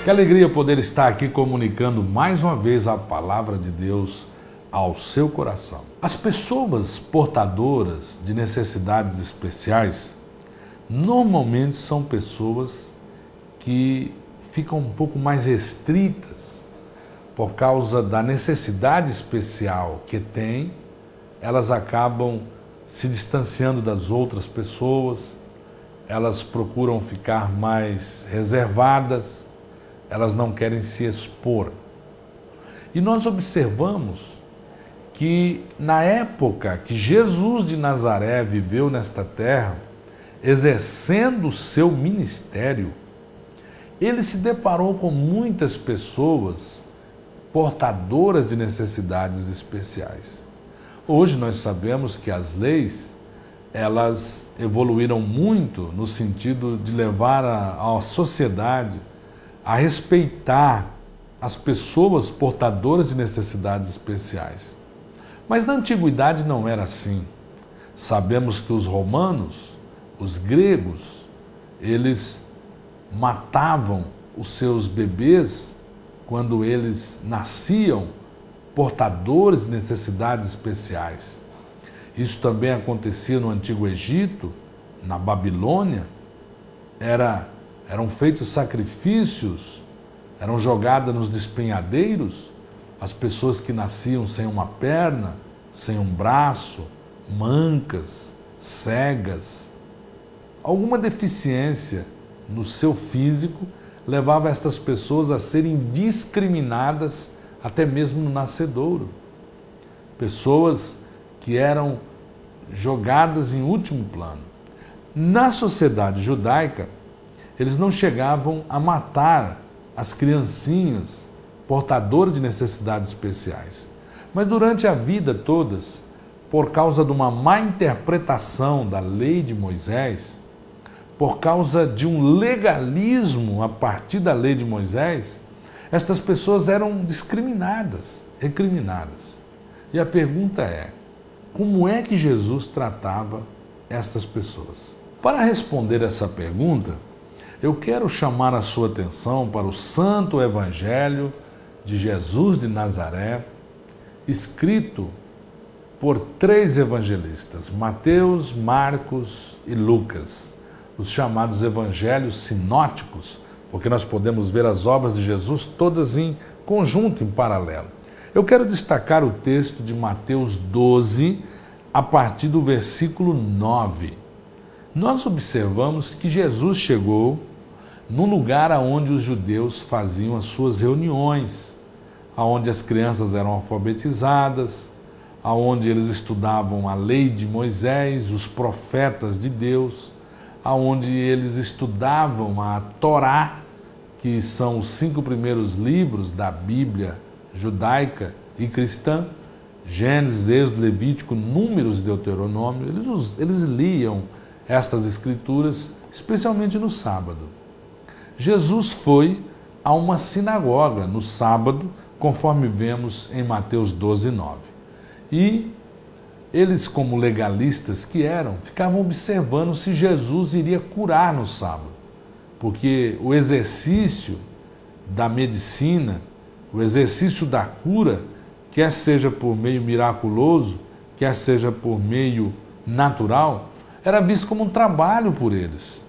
Que alegria poder estar aqui comunicando mais uma vez a palavra de Deus ao seu coração. As pessoas portadoras de necessidades especiais normalmente são pessoas que ficam um pouco mais restritas por causa da necessidade especial que têm. Elas acabam se distanciando das outras pessoas, elas procuram ficar mais reservadas, elas não querem se expor. E nós observamos que na época que Jesus de Nazaré viveu nesta terra, exercendo o seu ministério, ele se deparou com muitas pessoas portadoras de necessidades especiais. Hoje nós sabemos que as leis, elas evoluíram muito no sentido de levar a sociedade a respeitar as pessoas portadoras de necessidades especiais. Mas na antiguidade não era assim. Sabemos que os romanos, os gregos, eles matavam os seus bebês quando eles nasciam portadores de necessidades especiais. Isso também acontecia no Antigo Egito, na Babilônia. Eram feitos sacrifícios, eram jogadas nos despenhadeiros as pessoas que nasciam sem uma perna, sem um braço, mancas, cegas. Alguma deficiência no seu físico levava estas pessoas a serem discriminadas até mesmo no nascedouro. Pessoas que eram jogadas em último plano. Na sociedade judaica, eles não chegavam a matar as criancinhas portadoras de necessidades especiais. Mas durante a vida toda, por causa de uma má interpretação da lei de Moisés, por causa de um legalismo a partir da lei de Moisés, estas pessoas eram discriminadas, recriminadas. E a pergunta é, como é que Jesus tratava estas pessoas? Para responder essa pergunta, eu quero chamar a sua atenção para o Santo Evangelho de Jesus de Nazaré, escrito por 3 evangelistas, Mateus, Marcos e Lucas, os chamados evangelhos sinóticos, porque nós podemos ver as obras de Jesus todas em conjunto, em paralelo. Eu quero destacar o texto de Mateus 12, a partir do versículo 9. Nós observamos que Jesus chegou num lugar onde os judeus faziam as suas reuniões, onde as crianças eram alfabetizadas, onde eles estudavam a lei de Moisés, os profetas de Deus, onde eles estudavam a Torá, que são os 5 primeiros livros da Bíblia judaica e cristã, Gênesis, Êxodo, Levítico, Números e Deuteronômio. Eles liam estas escrituras, especialmente no sábado. Jesus foi a uma sinagoga no sábado, conforme vemos em Mateus 12, 9. E eles, como legalistas que eram, ficavam observando se Jesus iria curar no sábado, porque o exercício da medicina, o exercício da cura, quer seja por meio miraculoso, quer seja por meio natural, era visto como um trabalho por eles.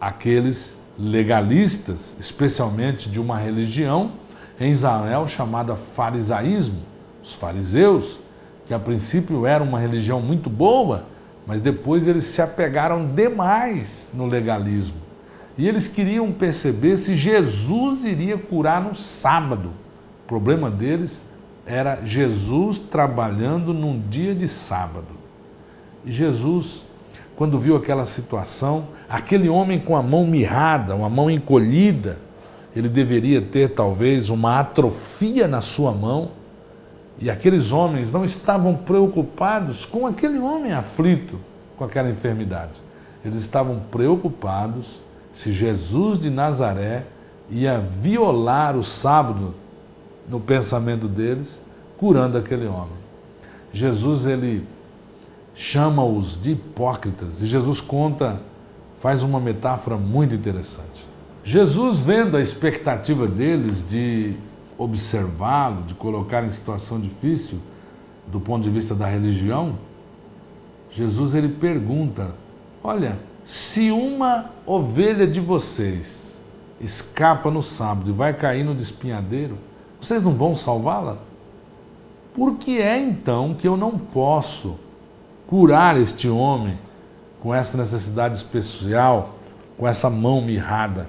Aqueles legalistas, especialmente de uma religião em Israel chamada farisaísmo, os fariseus, que a princípio era uma religião muito boa, mas depois eles se apegaram demais no legalismo. E eles queriam perceber se Jesus iria curar no sábado. O problema deles era Jesus trabalhando num dia de sábado. E Jesus, quando viu aquela situação, aquele homem com a mão mirrada, uma mão encolhida, ele deveria ter talvez uma atrofia na sua mão, e aqueles homens não estavam preocupados com aquele homem aflito com aquela enfermidade. Eles estavam preocupados se Jesus de Nazaré ia violar o sábado no pensamento deles, curando aquele homem. Jesus, ele chama-os de hipócritas, e Jesus faz uma metáfora muito interessante. Jesus, vendo a expectativa deles de observá-lo, de colocar em situação difícil do ponto de vista da religião, Jesus, ele pergunta: olha, se uma ovelha de vocês escapa no sábado e vai cair no despenhadeiro, vocês não vão salvá-la? Por que é então que eu não posso curar este homem com essa necessidade especial, com essa mão mirrada?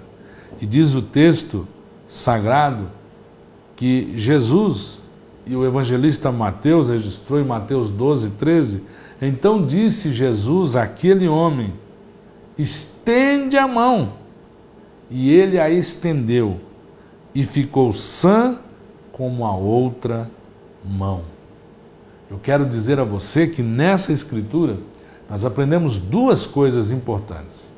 E diz o texto sagrado que Jesus, e o evangelista Mateus registrou em Mateus 12, 13, então disse Jesus àquele homem: estende a mão. E ele a estendeu, e ficou sã como a outra mão. Eu quero dizer a você que nessa escritura nós aprendemos duas coisas importantes.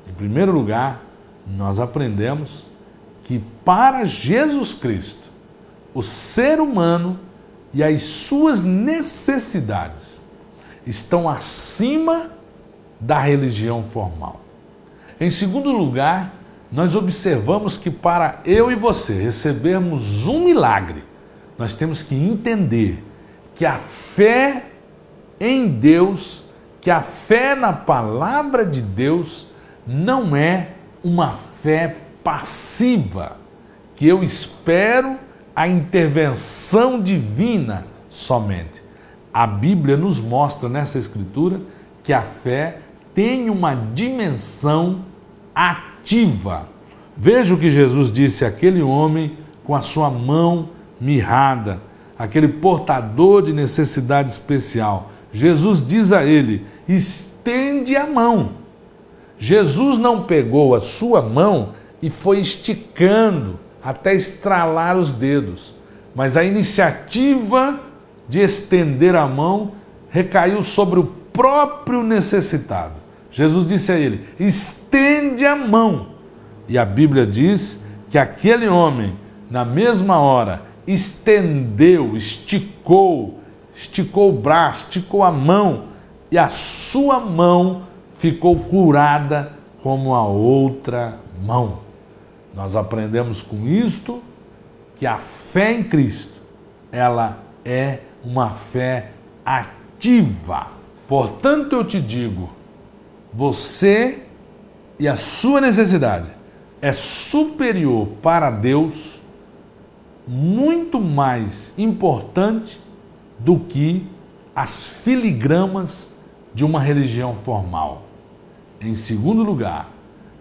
Em primeiro lugar, nós aprendemos que para Jesus Cristo, o ser humano e as suas necessidades estão acima da religião formal. Em segundo lugar, nós observamos que para eu e você recebermos um milagre, nós temos que entender que a fé em Deus, que a fé na palavra de Deus não é uma fé passiva, que eu espero a intervenção divina somente. A Bíblia nos mostra nessa escritura que a fé tem uma dimensão ativa. Veja o que Jesus disse àquele homem com a sua mão mirrada, aquele portador de necessidade especial. Jesus diz a ele: estende a mão. Jesus não pegou a sua mão e foi esticando até estralar os dedos, mas a iniciativa de estender a mão recaiu sobre o próprio necessitado. Jesus disse a ele: estende a mão. E a Bíblia diz que aquele homem, na mesma hora, estendeu, esticou o braço, esticou a mão, e a sua mão ficou curada como a outra mão. Nós aprendemos com isto que a fé em Cristo, ela é uma fé ativa. Portanto, eu te digo, você e a sua necessidade é superior para Deus, muito mais importante do que as filigramas de uma religião formal. Em segundo lugar,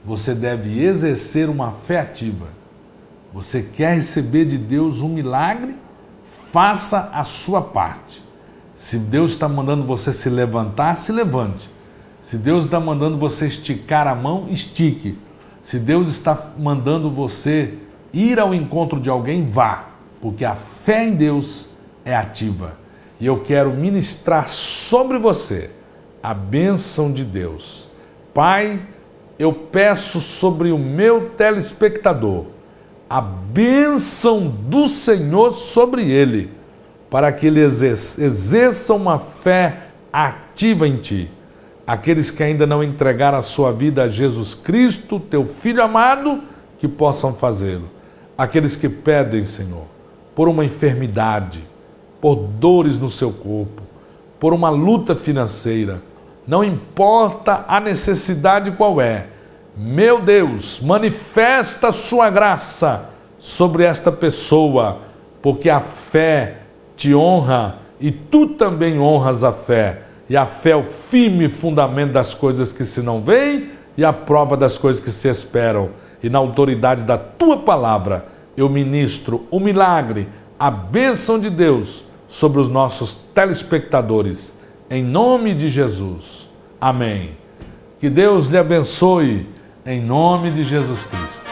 você deve exercer uma fé ativa. Você quer receber de Deus um milagre? Faça a sua parte. Se Deus está mandando você se levantar, se levante. Se Deus está mandando você esticar a mão, estique. Se Deus está mandando você ir ao encontro de alguém, vá. Porque a fé em Deus é ativa. E eu quero ministrar sobre você a bênção de Deus. Pai, eu peço sobre o meu telespectador a bênção do Senhor sobre ele, para que ele exerça uma fé ativa em Ti. Aqueles que ainda não entregaram a sua vida a Jesus Cristo, Teu Filho amado, que possam fazê-lo. Aqueles que pedem, Senhor, por uma enfermidade, por dores no seu corpo, por uma luta financeira, não importa a necessidade qual é, meu Deus, manifesta a sua graça sobre esta pessoa, porque a fé te honra e tu também honras a fé. E a fé é o firme fundamento das coisas que se não veem e a prova das coisas que se esperam. E na autoridade da tua palavra, eu ministro o milagre, a bênção de Deus sobre os nossos telespectadores. Em nome de Jesus. Amém. Que Deus lhe abençoe. Em nome de Jesus Cristo.